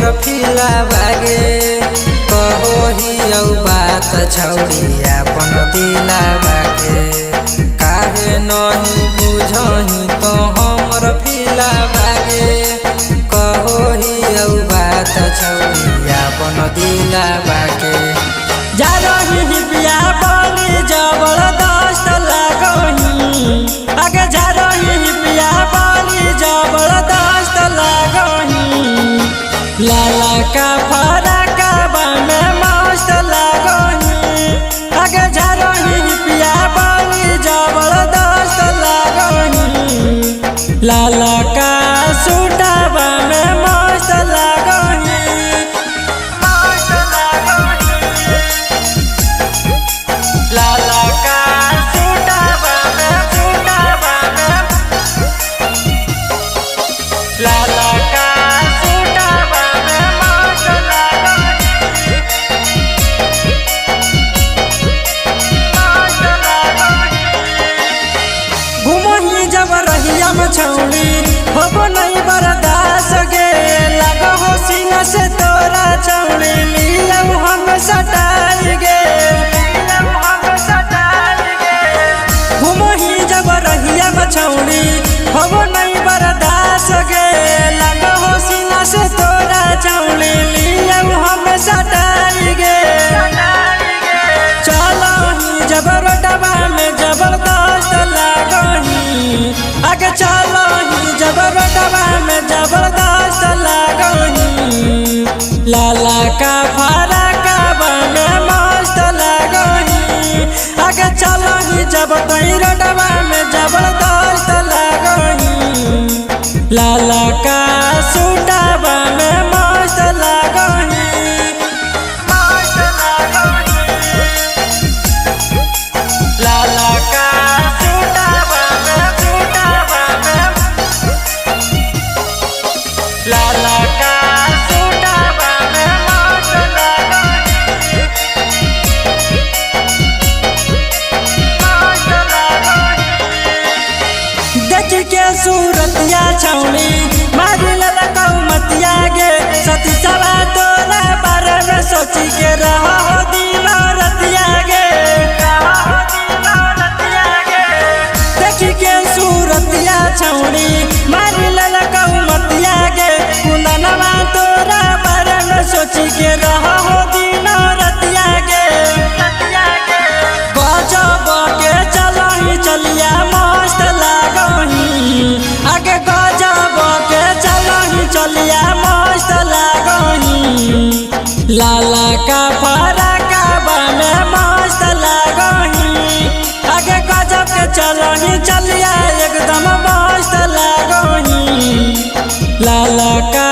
हमर फिला बागे कहो ही बात छौड़ी अपन दिला बागे काहे नहीं बुझही तो हमर फिला बागे कहो ही बात छौड़ी अपन दिला बागे जा रही बिया बोली जबरदस्त लागही आगे जा रही बिया बोली जबरदस्त लागही लाला का फराका बने मस्त लागही आगे जा रही बिया बोली जबरदस्त लागही लाला का सूटा बने मस्त लागही लाला का सूटा बने लाला का सूटा बने मस्त लागही घुमही जब रहिया में छौड़ी होबो नहीं बर्दाश्त गे लगो हो सीना से तोरा छौड़ी लियौ हम सटाई गे घुमही जब रहिया में छौड़ी होबो नहीं बर्दाश्त गे लगो हो सीना से तोरा छौड़ी लियौ हम सटाई गे चलो जब रोडवा में जबरदस्त लागही आगे चलो जब रोडवा में जबरदस्त लागही लाला का फराका बने मस्त लागही आगे चलो जब तई रोडवा में जबरदस्त लागही लाला का सूटा बने मस्त लागही लाला का सूटा बने लाला का सूटा बने मस्त लागही देख के सूरतिया छौड़ी मारी ललकौ मतिया गे सती सवा तोरा बारे में सोची के रहो दिन रतिया गे के सूरतिया छौड़ी मारी ललकौ मतिया गे कुंदनवा तोरा बारे में सोची के रहो दिन रतिया गे गजब के चलही चलिया मस्त लागही आगे गजब के चलही चलिया मस्त लागही लाला का फराका बने मस्त लागही आगे गजब के चलही चलिया एकदम मस्त लागही लाला का